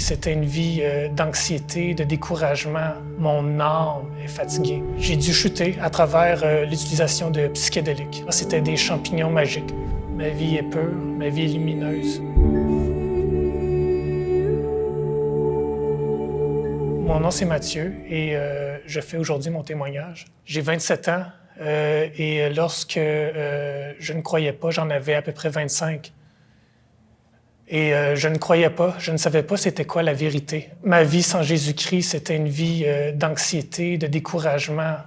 C'était une vie d'anxiété, de découragement. Mon âme est fatiguée. J'ai dû chuter à travers l'utilisation de psychédéliques. C'était des champignons magiques. Ma vie est pure, ma vie est lumineuse. Mon nom, c'est Mathieu et je fais aujourd'hui mon témoignage. J'ai 27 ans et lorsque je ne croyais pas, j'en avais à peu près 25. Et je ne croyais pas, je ne savais pas c'était quoi la vérité. Ma vie sans Jésus-Christ, c'était une vie d'anxiété, de découragement.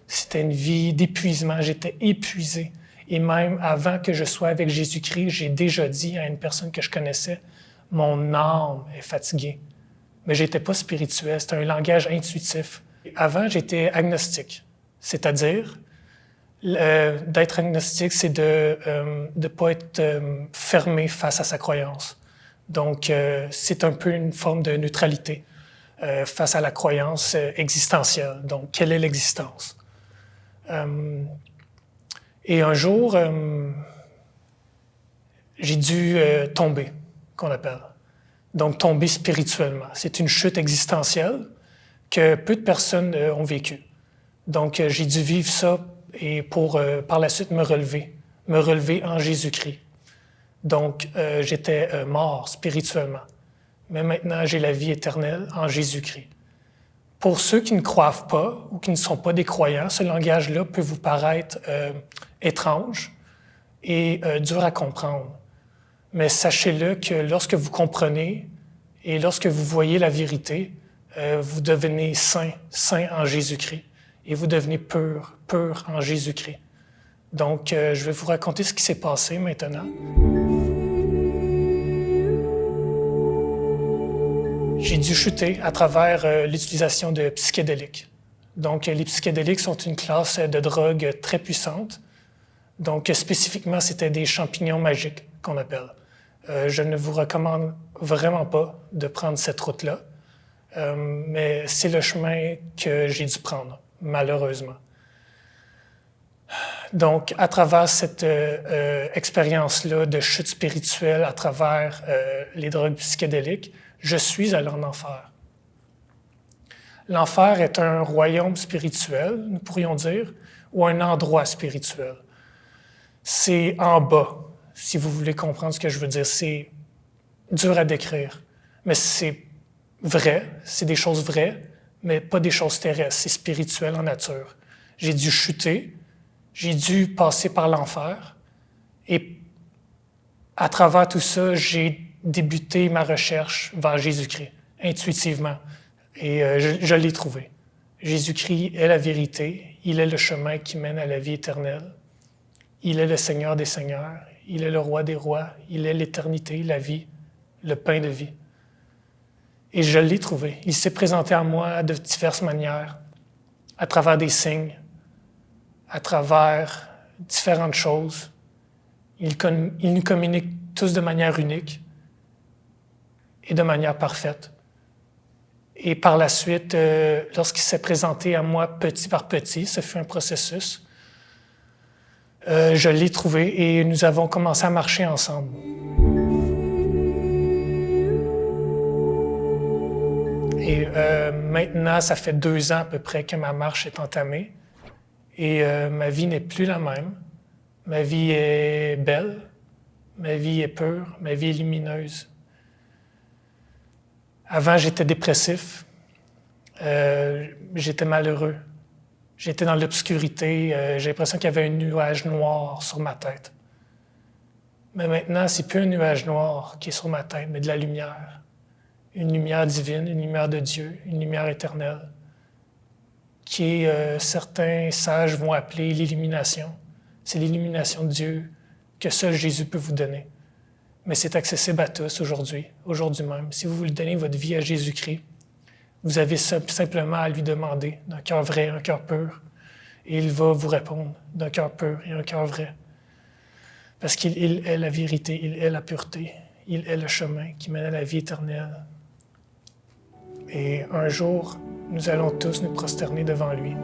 C'était une vie d'épuisement. J'étais épuisé. Et même avant que je sois avec Jésus-Christ, j'ai déjà dit à une personne que je connaissais, « Mon âme est fatiguée ». Mais j'étais pas spirituel, c'était un langage intuitif. Avant, j'étais agnostique, c'est-à-dire d'être agnostique, c'est de ne pas être fermé face à sa croyance. Donc, c'est un peu une forme de neutralité face à la croyance existentielle. Donc, quelle est l'existence? Et un jour, j'ai dû tomber, qu'on appelle. Donc, tomber spirituellement. C'est une chute existentielle que peu de personnes ont vécue. Donc, j'ai dû vivre ça et pour par la suite me relever en Jésus-Christ. Donc, j'étais mort spirituellement. Mais maintenant, j'ai la vie éternelle en Jésus-Christ. Pour ceux qui ne croient pas ou qui ne sont pas des croyants, ce langage-là peut vous paraître étrange et dur à comprendre. Mais sachez-le que lorsque vous comprenez et lorsque vous voyez la vérité, vous devenez saint en Jésus-Christ. Et vous devenez pur en Jésus-Christ. Donc, je vais vous raconter ce qui s'est passé maintenant. J'ai dû chuter à travers l'utilisation de psychédéliques. Donc, les psychédéliques sont une classe de drogue très puissante. Donc, spécifiquement, c'était des champignons magiques qu'on appelle. Je ne vous recommande vraiment pas de prendre cette route-là, mais c'est le chemin que j'ai dû prendre, malheureusement. Donc, à travers cette expérience-là de chute spirituelle, à travers les drogues psychédéliques, je suis allé en enfer. L'enfer est un royaume spirituel, nous pourrions dire, ou un endroit spirituel. C'est en bas. Si vous voulez comprendre ce que je veux dire, c'est dur à décrire, mais c'est vrai, c'est des choses vraies, mais pas des choses terrestres, c'est spirituel en nature. J'ai dû chuter, j'ai dû passer par l'enfer, et à travers tout ça, j'ai débuté ma recherche vers Jésus-Christ, intuitivement, et je l'ai trouvé. Jésus-Christ est la vérité, il est le chemin qui mène à la vie éternelle, il est le Seigneur des Seigneurs, il est le Roi des Rois, il est l'éternité, la vie, le pain de vie. Et je l'ai trouvé. Il s'est présenté à moi de diverses manières, à travers des signes, à travers différentes choses. Il nous communique tous de manière unique et de manière parfaite. Et par la suite, lorsqu'il s'est présenté à moi petit par petit, ce fut un processus, je l'ai trouvé et nous avons commencé à marcher ensemble. Et maintenant, ça fait 2 ans à peu près que ma marche est entamée et ma vie n'est plus la même. Ma vie est belle, ma vie est pure, ma vie est lumineuse. Avant, j'étais dépressif, j'étais malheureux. J'étais dans l'obscurité, j'ai l'impression qu'il y avait un nuage noir sur ma tête. Mais maintenant, c'est plus un nuage noir qui est sur ma tête, mais de la lumière. Une lumière divine, une lumière de Dieu, une lumière éternelle, qui certains sages vont appeler l'illumination. C'est l'illumination de Dieu que seul Jésus peut vous donner. Mais c'est accessible à tous aujourd'hui même. Si vous voulez donner votre vie à Jésus-Christ, vous avez simplement à lui demander d'un cœur vrai, un cœur pur, et il va vous répondre d'un cœur pur et un cœur vrai. Parce qu'il est la vérité, il est la pureté, il est le chemin qui mène à la vie éternelle. Et un jour, nous allons tous nous prosterner devant lui.